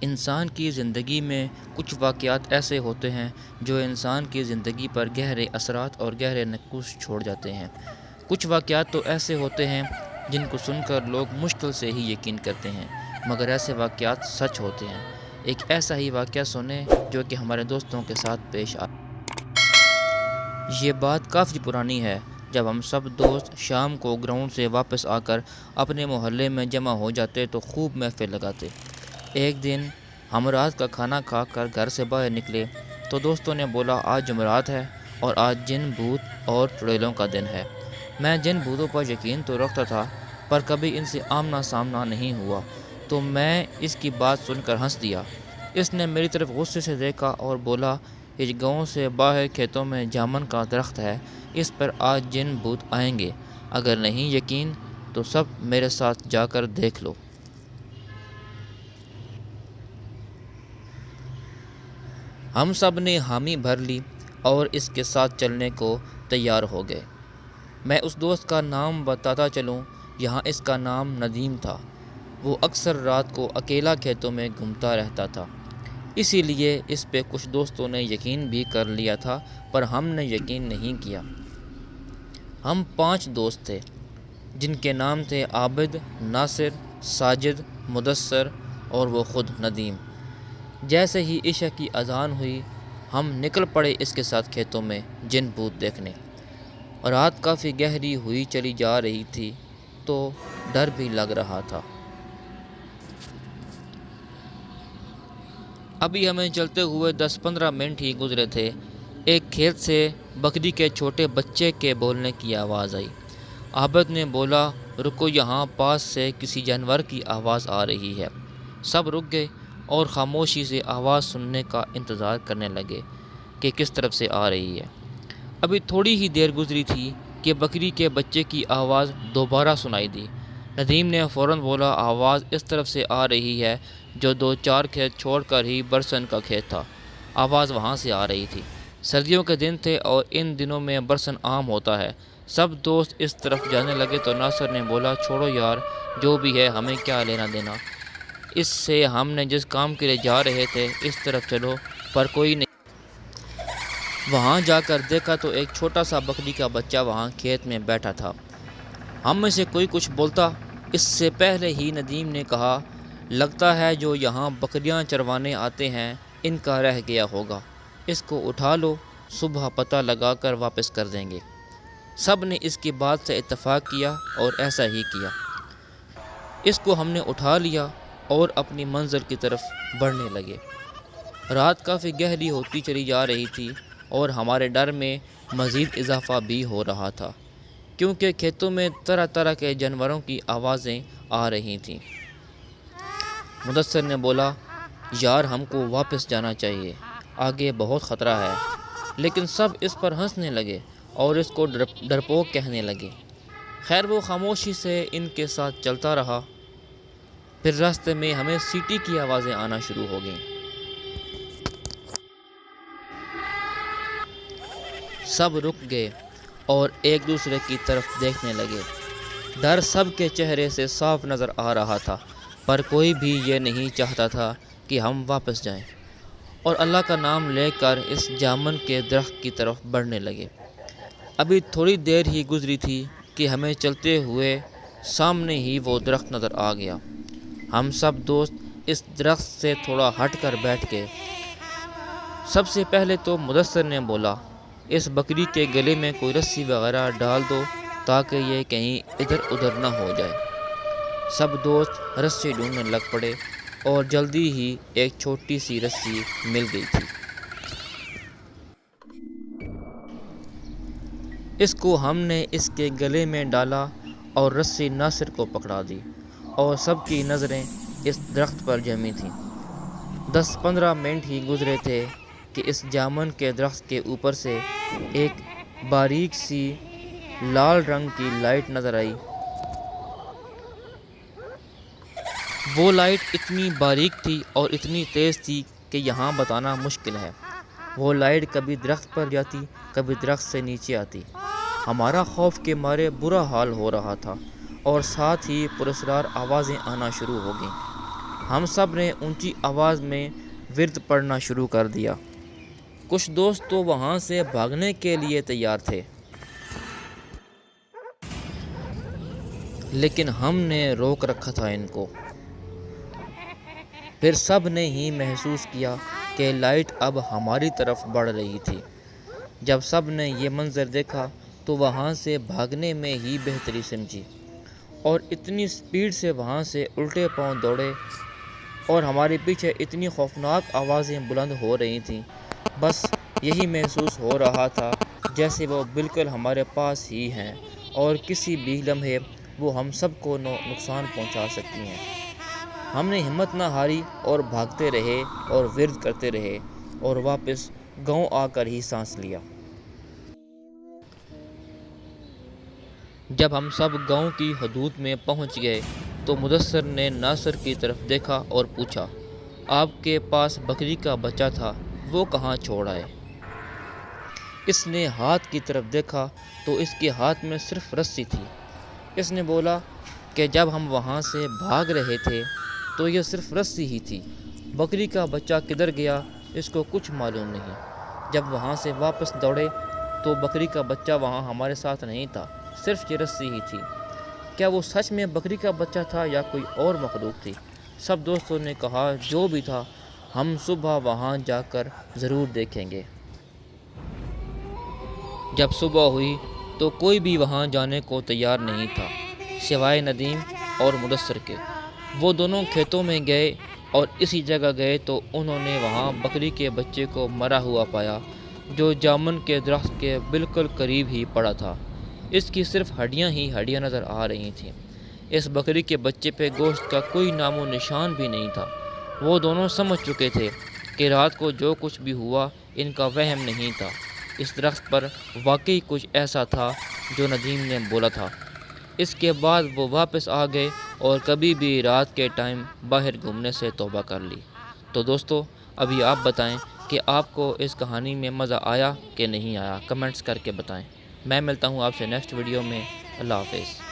انسان کی زندگی میں کچھ واقعات ایسے ہوتے ہیں جو انسان کی زندگی پر گہرے اثرات اور گہرے نقوش چھوڑ جاتے ہیں۔ کچھ واقعات تو ایسے ہوتے ہیں جن کو سن کر لوگ مشکل سے ہی یقین کرتے ہیں، مگر ایسے واقعات سچ ہوتے ہیں۔ ایک ایسا ہی واقعہ سنیں جو کہ ہمارے دوستوں کے ساتھ پیش آیا۔ یہ بات کافی پرانی ہے، جب ہم سب دوست شام کو گراؤنڈ سے واپس آ کر اپنے محلے میں جمع ہو جاتے تو خوب محفل لگاتے۔ ایک دن ہم رات کا کھانا کھا کر گھر سے باہر نکلے تو دوستوں نے بولا آج جمعرات ہے اور آج جن بھوت اور چڑیلوں کا دن ہے۔ میں جن بھوتوں پر یقین تو رکھتا تھا پر کبھی ان سے آمنا سامنا نہیں ہوا، تو میں اس کی بات سن کر ہنس دیا۔ اس نے میری طرف غصے سے دیکھا اور بولا یہ گاؤں سے باہر کھیتوں میں جامن کا درخت ہے، اس پر آج جن بھوت آئیں گے، اگر نہیں یقین تو سب میرے ساتھ جا کر دیکھ لو۔ ہم سب نے حامی بھر لی اور اس کے ساتھ چلنے کو تیار ہو گئے۔ میں اس دوست کا نام بتاتا چلوں، یہاں اس کا نام ندیم تھا۔ وہ اکثر رات کو اکیلا کھیتوں میں گھومتا رہتا تھا، اسی لیے اس پہ کچھ دوستوں نے یقین بھی کر لیا تھا پر ہم نے یقین نہیں کیا۔ ہم 5 دوست تھے جن کے نام تھے عابد، ناصر، ساجد، مدثر اور وہ خود ندیم۔ جیسے ہی عشاء کی اذان ہوئی ہم نکل پڑے اس کے ساتھ کھیتوں میں جن بھوت دیکھنے۔ رات کافی گہری ہوئی چلی جا رہی تھی تو ڈر بھی لگ رہا تھا۔ ابھی ہمیں چلتے ہوئے 10-15 منٹ ہی گزرے تھے، ایک کھیت سے بکری کے چھوٹے بچے کے بولنے کی آواز آئی۔ عابد نے بولا رکو، یہاں پاس سے کسی جانور کی آواز آ رہی ہے۔ سب رک گئے اور خاموشی سے آواز سننے کا انتظار کرنے لگے کہ کس طرف سے آ رہی ہے۔ ابھی تھوڑی ہی دیر گزری تھی کہ بکری کے بچے کی آواز دوبارہ سنائی دی۔ ندیم نے فوراً بولا آواز اس طرف سے آ رہی ہے جو 2-4 کھیت چھوڑ کر ہی برسن کا کھیت تھا۔ آواز وہاں سے آ رہی تھی۔ سردیوں کے دن تھے اور ان دنوں میں برسن عام ہوتا ہے۔ سب دوست اس طرف جانے لگے تو ناصر نے بولا چھوڑو یار، جو بھی ہے ہمیں کیا لینا دینا اس سے، ہم نے جس کام کے لیے جا رہے تھے اس طرف چلو۔ پر کوئی نہیں۔ وہاں جا کر دیکھا تو ایک چھوٹا سا بکری کا بچہ وہاں کھیت میں بیٹھا تھا۔ ہم میں سے کوئی کچھ بولتا اس سے پہلے ہی ندیم نے کہا لگتا ہے جو یہاں بکریاں چروانے آتے ہیں ان کا رہ گیا ہوگا، اس کو اٹھا لو، صبح پتہ لگا کر واپس کر دیں گے۔ سب نے اس کی بات سے اتفاق کیا اور ایسا ہی کیا۔ اس کو ہم نے اٹھا لیا اور اپنی منزل کی طرف بڑھنے لگے۔ رات کافی گہری ہوتی چلی جا رہی تھی اور ہمارے ڈر میں مزید اضافہ بھی ہو رہا تھا، کیونکہ کھیتوں میں طرح طرح کے جانوروں کی آوازیں آ رہی تھیں۔ مدثر نے بولا یار ہم کو واپس جانا چاہیے، آگے بہت خطرہ ہے، لیکن سب اس پر ہنسنے لگے اور اس کو ڈرپوک کہنے لگے۔ خیر وہ خاموشی سے ان کے ساتھ چلتا رہا۔ پھر راستے میں ہمیں سیٹی کی آوازیں آنا شروع ہو گئیں۔ سب رک گئے اور ایک دوسرے کی طرف دیکھنے لگے۔ ڈر سب کے چہرے سے صاف نظر آ رہا تھا، پر کوئی بھی یہ نہیں چاہتا تھا کہ ہم واپس جائیں، اور اللہ کا نام لے کر اس جامن کے درخت کی طرف بڑھنے لگے۔ ابھی تھوڑی دیر ہی گزری تھی کہ ہمیں چلتے ہوئے سامنے ہی وہ درخت نظر آ گیا۔ ہم سب دوست اس درخت سے تھوڑا ہٹ کر بیٹھ گئے۔ سب سے پہلے تو مدثر نے بولا اس بکری کے گلے میں کوئی رسی وغیرہ ڈال دو تاکہ یہ کہیں ادھر ادھر نہ ہو جائے۔ سب دوست رسی ڈھونڈنے لگ پڑے اور جلدی ہی ایک چھوٹی سی رسی مل گئی تھی۔ اس کو ہم نے اس کے گلے میں ڈالا اور رسی ناصر کو پکڑا دی اور سب کی نظریں اس درخت پر جمی تھیں۔ 10-15 منٹ ہی گزرے تھے کہ اس جامن کے درخت کے اوپر سے ایک باریک سی لال رنگ کی لائٹ نظر آئی۔ وہ لائٹ اتنی باریک تھی اور اتنی تیز تھی کہ یہاں بتانا مشکل ہے۔ وہ لائٹ کبھی درخت پر جاتی، کبھی درخت سے نیچے آتی۔ ہمارا خوف کے مارے برا حال ہو رہا تھا اور ساتھ ہی پراسرار آوازیں آنا شروع ہو گئیں۔ ہم سب نے اونچی آواز میں ورد پڑھنا شروع کر دیا۔ کچھ دوست تو وہاں سے بھاگنے کے لیے تیار تھے، لیکن ہم نے روک رکھا تھا ان کو۔ پھر سب نے ہی محسوس کیا کہ لائٹ اب ہماری طرف بڑھ رہی تھی۔ جب سب نے یہ منظر دیکھا تو وہاں سے بھاگنے میں ہی بہتری سمجھی، اور اتنی سپیڈ سے وہاں سے الٹے پاؤں دوڑے، اور ہمارے پیچھے اتنی خوفناک آوازیں بلند ہو رہی تھیں، بس یہی محسوس ہو رہا تھا جیسے وہ بالکل ہمارے پاس ہی ہیں اور کسی بھی لمحے وہ ہم سب کو نقصان پہنچا سکتی ہیں۔ ہم نے ہمت نہ ہاری اور بھاگتے رہے اور ورد کرتے رہے، اور واپس گاؤں آ کر ہی سانس لیا۔ جب ہم سب گاؤں کی حدود میں پہنچ گئے تو مدثر نے ناصر کی طرف دیکھا اور پوچھا، آپ کے پاس بکری کا بچہ تھا، وہ کہاں چھوڑ آئے؟ اس نے ہاتھ کی طرف دیکھا تو اس کے ہاتھ میں صرف رسی تھی۔ اس نے بولا کہ جب ہم وہاں سے بھاگ رہے تھے تو یہ صرف رسی ہی تھی، بکری کا بچہ کدھر گیا اس کو کچھ معلوم نہیں۔ جب وہاں سے واپس دوڑے تو بکری کا بچہ وہاں ہمارے ساتھ نہیں تھا، صرف یہ رسی ہی تھی۔ کیا وہ سچ میں بکری کا بچہ تھا یا کوئی اور مخلوق تھی؟ سب دوستوں نے کہا جو بھی تھا ہم صبح وہاں جا کر ضرور دیکھیں گے۔ جب صبح ہوئی تو کوئی بھی وہاں جانے کو تیار نہیں تھا سوائے ندیم اور مدثر کے۔ وہ دونوں کھیتوں میں گئے اور اسی جگہ گئے تو انہوں نے وہاں بکری کے بچے کو مرا ہوا پایا، جو جامن کے درخت کے بالکل قریب ہی پڑا تھا۔ اس کی صرف ہڈیاں ہی ہڈیاں نظر آ رہی تھیں۔ اس بکری کے بچے پہ گوشت کا کوئی نام و نشان بھی نہیں تھا۔ وہ دونوں سمجھ چکے تھے کہ رات کو جو کچھ بھی ہوا ان کا وہم نہیں تھا، اس درخت پر واقعی کچھ ایسا تھا جو ندیم نے بولا تھا۔ اس کے بعد وہ واپس آ گئے اور کبھی بھی رات کے ٹائم باہر گھومنے سے توبہ کر لی۔ تو دوستو ابھی آپ بتائیں کہ آپ کو اس کہانی میں مزہ آیا کہ نہیں آیا، کمنٹس کر کے بتائیں۔ میں ملتا ہوں آپ سے نیکسٹ ویڈیو میں۔ اللہ حافظ۔